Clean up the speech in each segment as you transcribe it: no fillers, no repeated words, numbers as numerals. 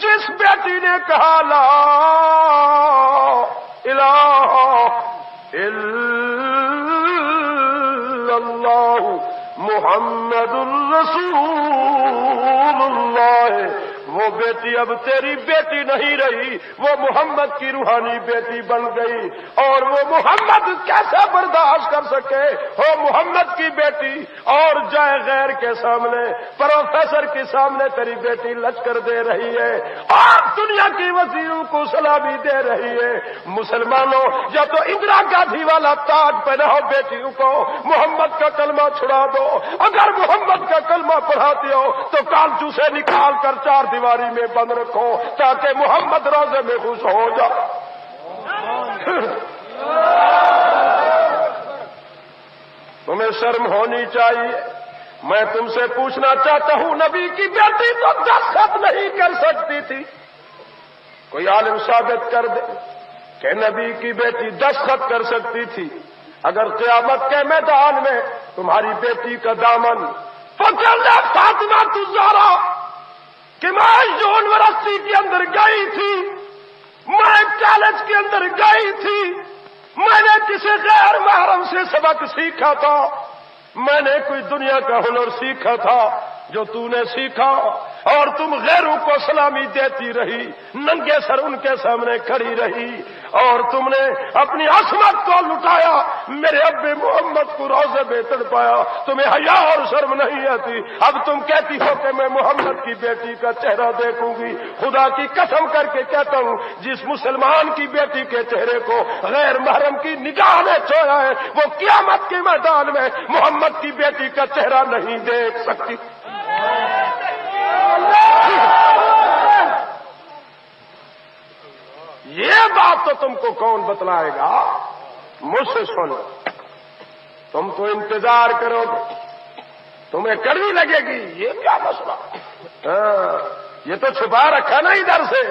جس بیٹی نے کہا لا الہ الا اللہ محمد رسول اللہ، وہ بیٹی اب تیری بیٹی نہیں رہی، وہ محمد کی روحانی بیٹی بن گئی۔ اور وہ محمد کیسے برداشت کر سکے ہو محمد کی بیٹی اور جائے غیر کے سامنے، پروفیسر کے سامنے تیری بیٹی لچکر دے رہی ہے اور دنیا کی وزیروں کو سلامی دے رہی ہے۔ مسلمانوں یا تو اندرا گاندھی والا تاج پہناؤ بیٹیوں کو، محمد کا کلمہ چھڑا دو، اگر محمد کا کلمہ پڑھاتے ہو تو کالجو سے نکال کر چار دیواری میں بند رکھو تاکہ محمد روزے میں خوش ہو جائے۔ تمہیں شرم ہونی چاہیے۔ میں تم سے پوچھنا چاہتا ہوں، نبی کی بیٹی تو دستخط نہیں کر سکتی تھی، کوئی عالم ثابت کر دے کہ نبی کی بیٹی دستخط کر سکتی تھی؟ اگر قیامت کے میدان میں تمہاری بیٹی کا دامن پکڑ لے فاطمہ الزہرا کہ میں یونیورسٹی کے اندر گئی تھی، میں کالج کے اندر گئی تھی، میں نے کسی غیر محرم سے سبق سیکھا تھا، میں نے کوئی دنیا کا ہنر سیکھا تھا جو تو نے سیکھا، اور تم غیروں کو سلامی دیتی رہی، ننگے سر ان کے سامنے کھڑی رہی، اور تم نے اپنی عصمت کو لٹایا، میرے ابے محمد کو روزے میں تڑپایا، تمہیں حیا اور شرم نہیں آتی؟ اب تم کہتی ہو کہ میں محمد کی بیٹی کا چہرہ دیکھوں گی۔ خدا کی قسم کر کے کہتا ہوں، جس مسلمان کی بیٹی کے چہرے کو غیر محرم کی نگاہ نے چھوڑا ہے، وہ قیامت کے میدان میں محمد کی بیٹی کا چہرہ نہیں دیکھ سکتی۔ یہ بات تو تم کو کون بتلائے گا؟ مجھ سے سنو، تم تو انتظار کرو گے، تمہیں کڑوی لگے گی، یہ کیا مسئلہ؟ یہ تو چھپا رکھا نا ادھر سے،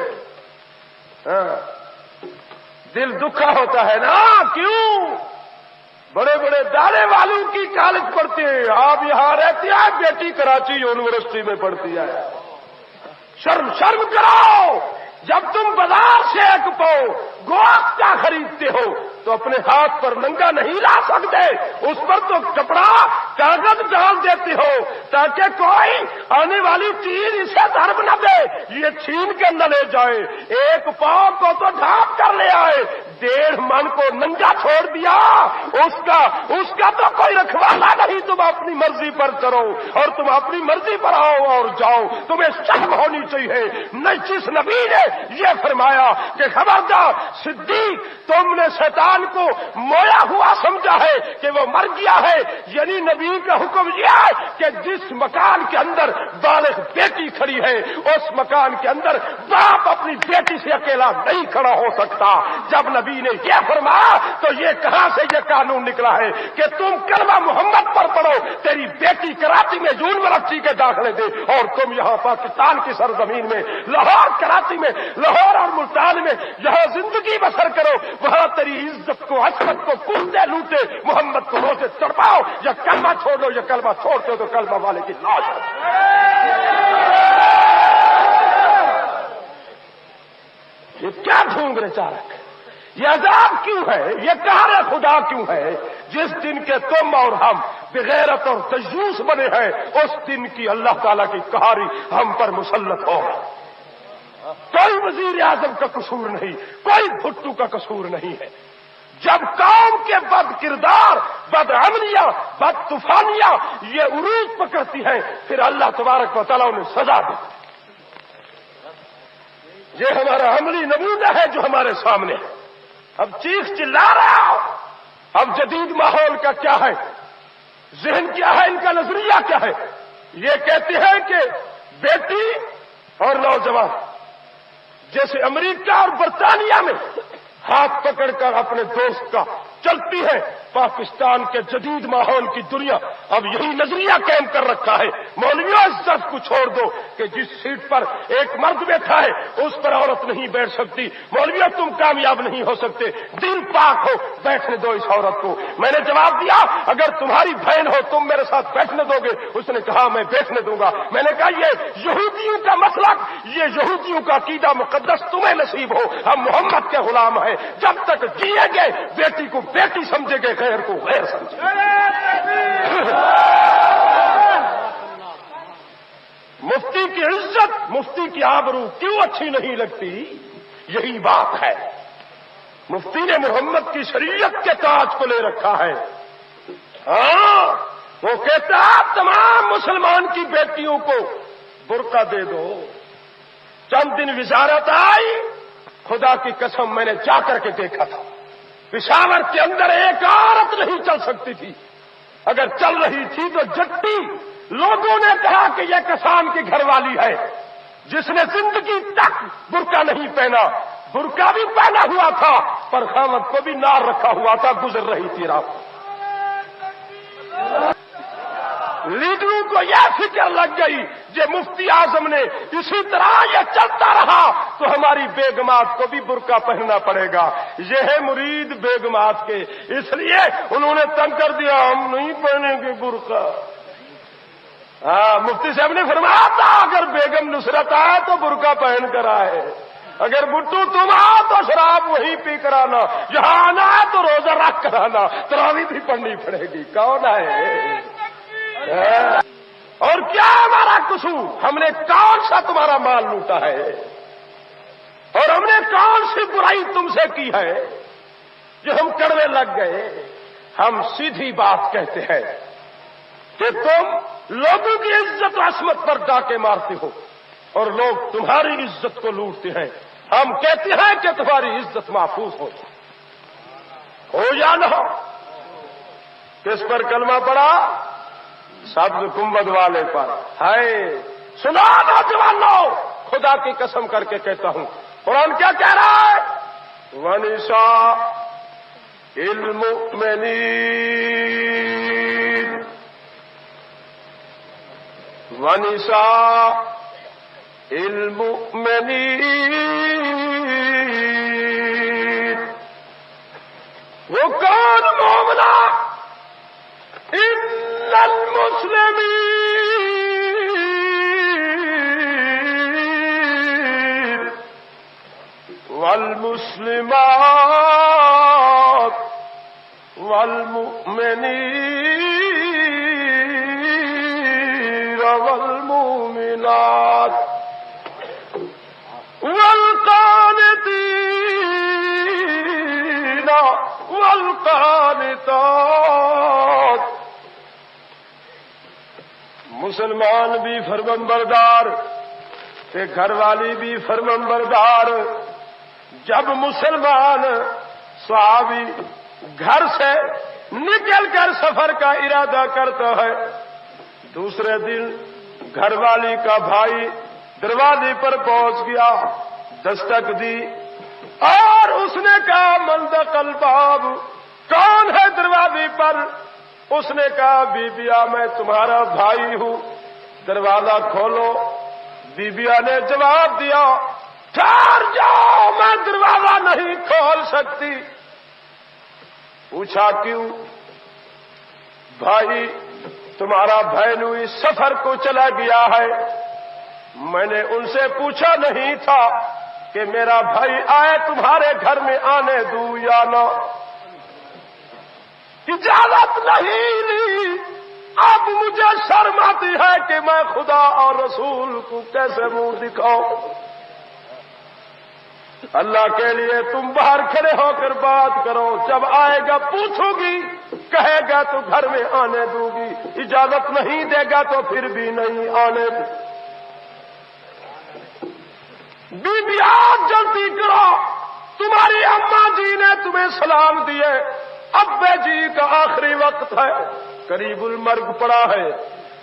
دل دکھا ہوتا ہے نا۔ کیوں؟ بڑے بڑے داڑے والوں کی کالج پڑھتے ہیں، آپ یہاں رہتی ہیں، بیٹی کراچی یونیورسٹی میں پڑھتی ہے۔ شرم کرو، جب تم بازار سے ایک پاؤ گوشت کا خریدتے ہو تو اپنے ہاتھ پر ننگا نہیں لا سکتے، اس پر تو کپڑا کاغذ ڈال دیتے ہو تاکہ کوئی آنے والی چیز اسے ضرب نہ دے، یہ چھین کے نہ لے جائے۔ ایک پاؤ کو تو ڈھانپ کر لے آئے، 1.5 من کو ننگا چھوڑ دیا، اس کا تو کوئی رکھوالا نہیں۔ تم اپنی مرضی پر چلو اور تم اپنی مرضی پر آؤ اور جاؤ، تمہیں شرم ہونی چاہیے۔ جس نبی نے یہ فرمایا کہ خبردار صدیق، تم نے شیطان کو مویا ہوا سمجھا ہے کہ وہ مر گیا ہے، یعنی نبی کا حکم یہ ہے کہ جس مکان کے اندر بالغ بیٹی کھڑی ہے اس مکان کے اندر باپ اپنی بیٹی سے اکیلا نہیں کھڑا ہو سکتا۔ جب نبی نے یہ فرمایا تو یہ کہاں سے یہ قانون نکلا ہے کہ تم کلمہ محمد پر پڑھو، تیری بیٹی کراچی میں یونیورسٹی کے داخلے دے اور تم یہاں پاکستان کی سرزمین میں لاہور کراچی میں، لاہور اور ملتان میں جہاں زندگی بسر کرو، وہاں تیری عزت کو عصمت کو کودے لوٹے، محمد کو روزے تڑپاؤ، یا کلمہ چھوڑ دو، یا کلمہ چھوڑتے ہو تو کلمہ والے کی لاش ہے۔ یہ کیا ڈھونگ رہے چارک؟ یہ عذاب کیوں ہے؟ یہ قہر خدا کیوں ہے؟ جس دن کے تم اور ہم بغیرت اور تجوس بنے ہیں، اس دن کی اللہ تعالیٰ کی قہاری ہم پر مسلط ہو۔ کوئی وزیر اعظم کا قصور نہیں، کوئی بھٹو کا قصور نہیں ہے۔ جب قوم کے بد کردار، بد عملیاں، بد طوفانیاں یہ عروج پکڑتی ہیں، پھر اللہ تبارک و تعالیٰ انہیں سزا دیتا ہے۔ یہ ہمارا عملی نمونہ ہے جو ہمارے سامنے ہے۔ اب چیخ چلا رہا ہو، اب جدید ماحول کا کیا ہے، ذہن کیا ہے، ان کا نظریہ کیا ہے؟ یہ کہتے ہیں کہ بیٹی اور نوجوان جیسے امریکہ اور برطانیہ میں ہاتھ پکڑ کر اپنے دوست کا چلتی ہے، پاکستان کے جدید ماحول کی دنیا اب یہی نظریہ قائم کر رکھا ہے، مولویوں اس درد کو چھوڑ دو کہ جس سیٹ پر ایک مرد بیٹھا ہے اس پر عورت نہیں بیٹھ سکتی، مولویوں تم کامیاب نہیں ہو سکتے، دل پاک ہو، بیٹھنے دو اس عورت کو۔ میں نے جواب دیا اگر تمہاری بہن ہو تم میرے ساتھ بیٹھنے دو گے؟ اس نے کہا میں بیٹھنے دوں گا۔ میں نے کہا یہ یہودیوں کا مسلک، یہ یہودیوں کا عقیدہ مقدس تمہیں نصیب ہو، ہم محمد کے غلام ہیں، جب تک جیے گے بیٹی کو بیٹی سمجھے گے، غیر کو غیر سمجھے گے۔ مفتی کی عزت، مفتی کی آبرو کیوں اچھی نہیں لگتی؟ یہی بات ہے، مفتی نے محمد کی شریعت کے تاج کو لے رکھا ہے۔ ہاں وہ کہتا ہے تمام مسلمان کی بیٹیوں کو برقع دے دو۔ چند دن وزارت آئی، خدا کی قسم میں نے جا کر کے دیکھا تھا، پشاور کے اندر ایک عورت نہیں چل سکتی تھی، اگر چل رہی تھی تو جٹی۔ لوگوں نے کہا کہ یہ کسان کی گھر والی ہے جس نے زندگی تک برقع نہیں پہنا، برقع بھی پہنا ہوا تھا پر خامد کو بھی نار رکھا ہوا تھا، گزر رہی تھی رات۔ لیڈروں کو یہ فکر لگ گئی کہ مفتی اعظم نے اسی طرح یہ چلتا رہا تو ہماری بیگمات کو بھی برقع پہننا پڑے گا۔ یہ ہے مرید بیگمات کے، اس لیے انہوں نے تنگ کر دیا ہم نہیں پہنیں گے برقع۔ مفتی صاحب نے فرمایا تھا اگر بیگم نصرت آئے تو برقع پہن کر آئے، اگر بٹو تم آؤ تو شراب وہیں پی کر آنا، یہاں آنا ہے تو روزہ رکھ کر آنا، تراویح بھی پڑھنی پڑے گی۔ کون ہے اور کیا ہمارا قصور؟ ہم نے کون سا تمہارا مال لوٹا ہے اور ہم نے کون سی برائی تم سے کی ہے جو ہم کڑوے لگ گئے؟ ہم سیدھی بات کہتے ہیں کہ تم لوگوں کی عزت و عصمت پر ڈاکے مارتے ہو اور لوگ تمہاری عزت کو لوٹتے ہیں۔ ہم کہتے ہیں کہ تمہاری عزت محفوظ ہو یا نہ ہو۔ کس پر کلمہ پڑا؟ سبز گنبد والے پر۔ ہے سنا نوجوانوں، خدا کی قسم کر کے کہتا ہوں، قرآن کیا کہہ رہا ہے؟ وَنِسَاءِ الْمُؤْمِنِينَ وَنِسَاءِ الْمُؤْمِنِينَ۔ وہ کون مومنہ؟ ان المسلمین والمسلمات والمؤمنین والمؤمنات والقانتین والقانتات۔ مسلمان بھی فرمانبردار کہ گھر والی بھی فرمانبردار۔ جب مسلمان صحابی گھر سے نکل کر سفر کا ارادہ کرتا ہے، دوسرے دن گھر والی کا بھائی دروازے پر پہنچ گیا، دستک دی اور اس نے کہا من دق الباب، کون ہے دروازے پر؟ اس نے کہا بی بیا میں تمہارا بھائی ہوں، دروازہ کھولو۔ بی بیا نے جواب دیا ٹھہر جاؤ میں دروازہ نہیں کھول سکتی۔ پوچھا کیوں؟ بھائی تمہارا بہنوئی سفر کو چلا گیا ہے، میں نے ان سے پوچھا نہیں تھا کہ میرا بھائی آئے تمہارے گھر میں آنے دوں یا نہ، اجازت نہیں لی۔ اب مجھے شرم آتی ہے کہ میں خدا اور رسول کو کیسے منہ دکھاؤں۔ اللہ کے لیے تم باہر کھڑے ہو کر بات کرو، جب آئے گا پوچھو گی، کہے گا تو گھر میں آنے دوں گی، اجازت نہیں دے گا تو پھر بھی نہیں آنے دوں۔ بیوی آج جلدی کرو، تمہاری اماں جی نے تمہیں سلام دیے، ابے جی کا آخری وقت ہے، قریب المرگ پڑا ہے،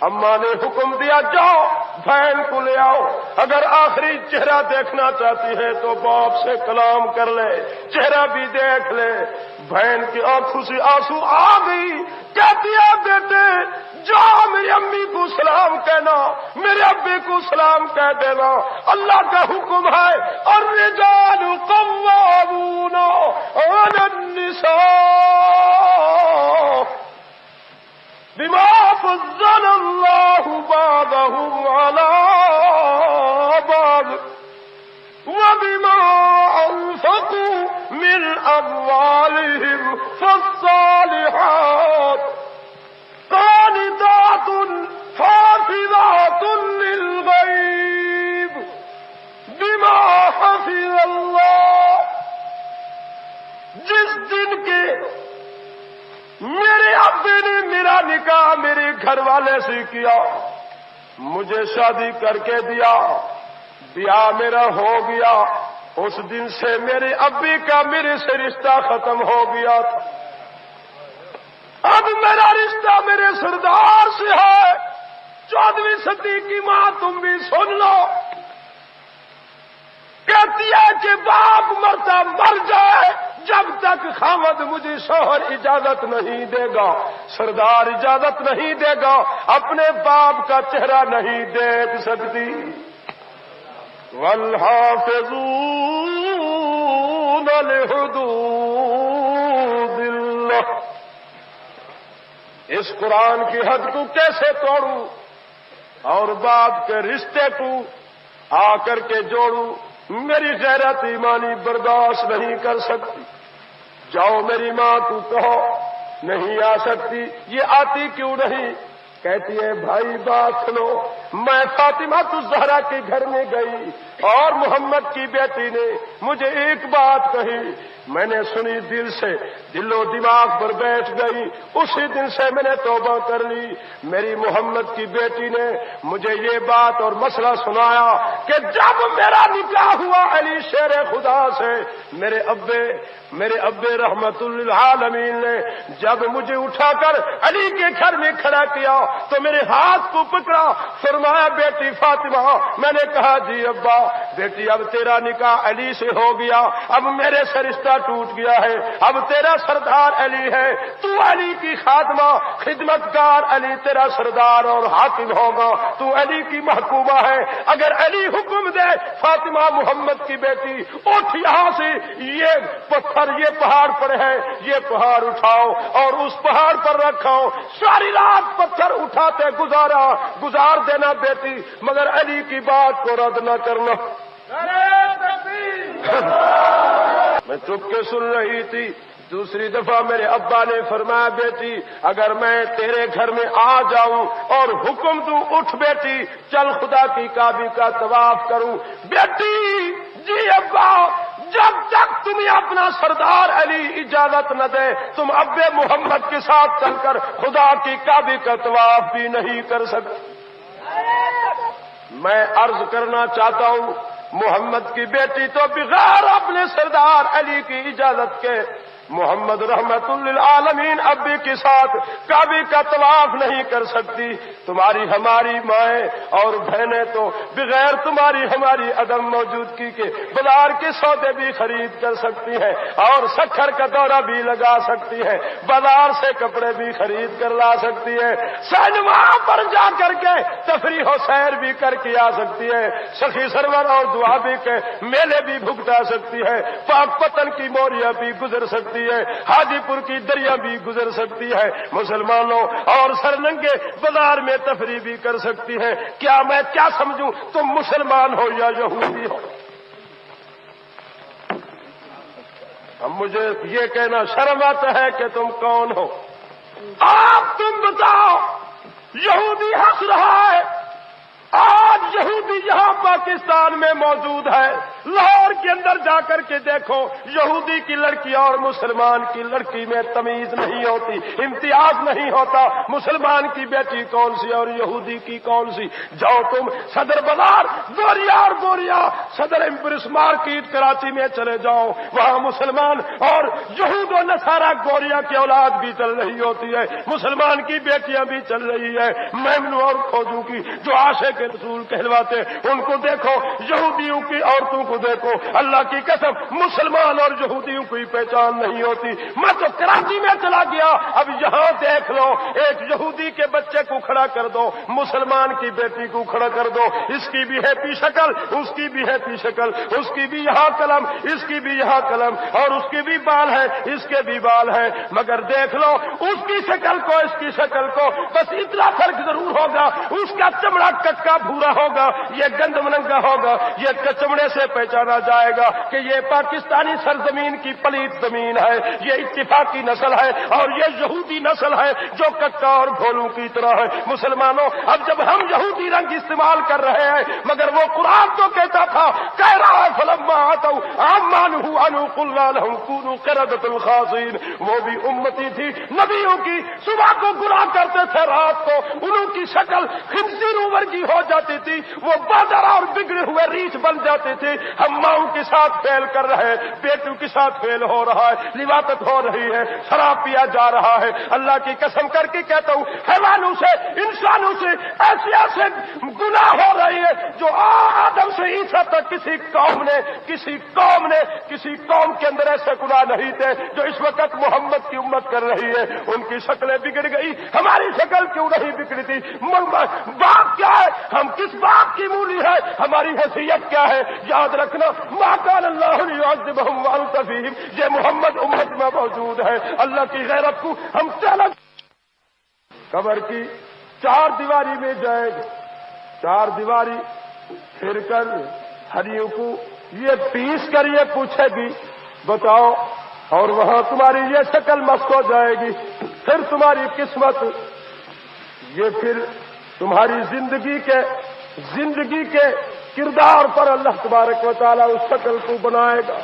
اماں نے حکم دیا جاؤ بہن کو لے آؤ، اگر آخری چہرہ دیکھنا چاہتی ہے تو باپ سے کلام کر لے، چہرہ بھی دیکھ لے۔ بہن کی آنکھوں سے آنسو آ گئی، کہتی ہے بیٹے جا میری امی کو سلام کہنا، میرے ابے کو سلام کہہ دینا، اللہ کا حکم ہے الرجال قوامون علی النساء بما فضل اللہ بعضهم علی بعض وبما انفقوا من اموالهم فالصالحات قانتات حافظات للغیب بما حفظ اللہ۔ جس دن کے میرے ابے نے میرا نکاح میرے گھر والے سے کیا، مجھے شادی کر کے دیا، بیاہ میرا ہو گیا، اس دن سے میرے ابے کا میرے سے رشتہ ختم ہو گیا تھا۔ اب میرا رشتہ میرے سردار سے ہے۔ 14ویں صدی کی ماں تم بھی سن لو، کہتی ہے کہ باپ مرتا مر جائے جب تک خاوند مجھے شوہر اجازت نہیں دے گا، سردار اجازت نہیں دے گا، اپنے باپ کا چہرہ نہیں دیکھ سکتی۔ والحافظون لحدود اللہ۔ اس قرآن کی حد کو کیسے توڑوں اور باپ کے رشتے کو آ کر کے جوڑوں؟ میری غیرت ایمانی برداشت نہیں کر سکتی۔ جاؤ میری ماں کو کہو، نہیں آ سکتی۔ یہ آتی کیوں نہیں؟ کہتی ہے بھائی بات سنو، میں فاطمہ الزہرا کے گھر میں گئی اور محمد کی بیٹی نے مجھے ایک بات کہی، میں نے سنی، دل سے دل و دماغ پر بیٹھ گئی، اسی دن سے میں نے توبہ کر لی۔ میری محمد کی بیٹی نے مجھے یہ بات اور مسئلہ سنایا کہ جب میرا نکاح ہوا علی شیر خدا سے، میرے ابے رحمت للعالمین نے جب مجھے اٹھا کر علی کے گھر میں کھڑا کیا تو میرے ہاتھ کو پکڑا، فرمایا بیٹی فاطمہ۔ میں نے کہا جی ابا۔ بیٹی اب تیرا نکاح علی سے ہو گیا، اب میرے سے رشتہ ٹوٹ گیا ہے، اب تیرا سردار علی ہے، تو علی کی خادمہ خدمتگار، علی تیرا سردار اور حاکم ہوگا، تو علی کی محکومہ ہے۔ اگر علی حکم دے فاطمہ محمد کی بیٹی اٹھ یہاں سے، یہ پتھر یہ پہاڑ پر ہے، یہ پہاڑ اٹھاؤ اور اس پہاڑ پر رکھو، ساری رات پتھر اٹھاتے گزار دینا بیٹی، مگر علی کی بات کو رد نہ کرنا۔ میں چپ کے سن رہی تھی۔ دوسری دفعہ میرے ابا نے فرمایا بیٹی اگر میں تیرے گھر میں آ جاؤں اور حکم دوں اٹھ بیٹی چل خدا کی کعبے کا طواف کروں، بیٹی جی ابا جب تک تمہیں اپنا سردار علی اجازت نہ دے تم ابے محمد کے ساتھ چل کر خدا کی کعبے کا طواف بھی نہیں کر سکتے۔ میں عرض کرنا چاہتا ہوں محمد کی بیٹی تو بغیر اپنے سردار علی کی اجازت کے محمد رحمت للعالمین ابی کے ساتھ کعبے کا طواف نہیں کر سکتی۔ تمہاری ہماری مائیں اور بہنیں تو بغیر تمہاری ہماری عدم موجودگی کے بازار کے سودے بھی خرید کر سکتی ہیں اور سکھر کا دورہ بھی لگا سکتی ہیں، بازار سے کپڑے بھی خرید کر لا سکتی ہے، سینما پر جا کر کے تفریح و سیر بھی کر کے آ سکتی ہے، سخی سرور اور دعابی کے میلے بھی بھگتا سکتی ہے، پاک پتن کی موریاں بھی گزر سکتی ہے، حاجی پور کی دریا بھی گزر سکتی ہے، مسلمانوں اور سرنگے بازار میں تفریح بھی کر سکتی ہے۔ کیا میں کیا سمجھوں تم مسلمان ہو یا یہودی ہو؟ اب مجھے یہ کہنا شرم آتا ہے کہ تم کون ہو؟ آپ تم بتاؤ، یہودی ہنس رہا ہے، آج آج یہودی یہاں پاکستان میں موجود ہے، لاہور کے اندر جا کر کے دیکھو، یہودی کی لڑکی اور مسلمان کی لڑکی میں تمیز نہیں ہوتی، امتیاز نہیں ہوتا، مسلمان کی بیٹی کون سی اور یہودی کی کون سی۔ جاؤ تم صدر بازار گوریا اور گوریا صدر امپریس مارکیٹ کراچی میں چلے جاؤ، وہاں مسلمان اور یہود و نصارہ گوریا کی اولاد بھی چل رہی ہوتی ہے، مسلمان کی بیٹیاں بھی چل رہی ہے، میمنو اور کھوجو کی جو عاشق کے رسول کہلواتے ان کو دیکھو، یہودیوں کی عورتوں کو دیکھو، اللہ کی قسم مسلمان اور یہودیوں کی پہچان نہیں ہوتی۔ میں تو کراچی میں چلا گیا، اب یہاں دیکھ لو، ایک یہودی کے بچے کو کھڑا کر دو، مسلمان کی بیٹی کو کھڑا کر دو، اس کی بھی ہے پی شکل، اس کی بھی ہے پی شکل، اس کی بھی یہاں قلم، اس کی بھی یہاں قلم، اور اس کی بھی بال ہے، اس کے بھی بال ہے، مگر دیکھ لو اس کی شکل کو اس کی شکل کو بس اتنا فرق ضرور ہوگا، اس کا چمڑا ککا بھورا ہوگا، یہ گند منگا ہوگا، یہ چمڑے سے پہچانا جائے گا کہ یہ پاکستانی سرزمین کی پلیت زمین ہے، یہ اتفاقی نسل ہے اور یہ یہودی نسل ہے جو ککا اور بھولوں کی طرح ہے۔ مسلمانوں، اب جب ہم یہودی رنگ استعمال کر رہے ہیں، مگر وہ قرآن تو کہتا تھا، کہہ رہا ہے فلما آتوا عما نهوا عنه قلنا لهم كونوا قردة خاسئين، وہ بھی امتی تھی نبیوں کی، صبح کو گناہ کرتے تھے، رات کو انہوں کی شکل خنزیروں ورگی ہو جاتی تھی، وہ بادر اور بگڑے ہوئے ریچھ بن جاتے تھے۔ ہم ماؤں کے ساتھ فیل کر رہے ہیں، بیٹوں کے ساتھ فیل ہو رہا ہے، لواطت ہو رہی ہے، شراب پیا جا رہا ہے۔ اللہ کی قسم کر کے کہتا ہوں، حیوانوں سے انسانوں سے ایسے ایسے گناہ ہو رہی ہے جو آدم سے عیسیٰ تک کسی قوم کے اندر ایسے گناہ نہیں تھے جو اس وقت محمد کی امت کر رہی ہے۔ ان کی شکلیں بگڑ گئی، ہماری شکل کیوں نہیں بگڑی تھی؟ باپ کیا ہے؟ ہم کس باپ کی مولی ہے؟ ہماری حیثیت کیا ہے؟ یاد رکھنا، ما کان اللہ لیعذبہم وانت فیہم، یہ محمد امت میں موجود ہے۔ اللہ کی غیرت کو ہم چیلنج، قبر کی چار دیواری میں جائے گا، چار دیواری پھر کر ہریوں کو یہ پیس کر یہ پوچھے گی بتاؤ، اور وہاں تمہاری یہ شکل مست ہو جائے گی، پھر تمہاری قسمت، یہ پھر تمہاری زندگی کے کردار پر اللہ تبارک و تعالیٰ اس شکل کو بنائے گا۔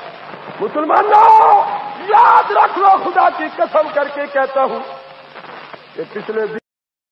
مسلمانوں یاد رکھ لو، خدا کی قسم کر کے کہتا ہوں کہ پچھلے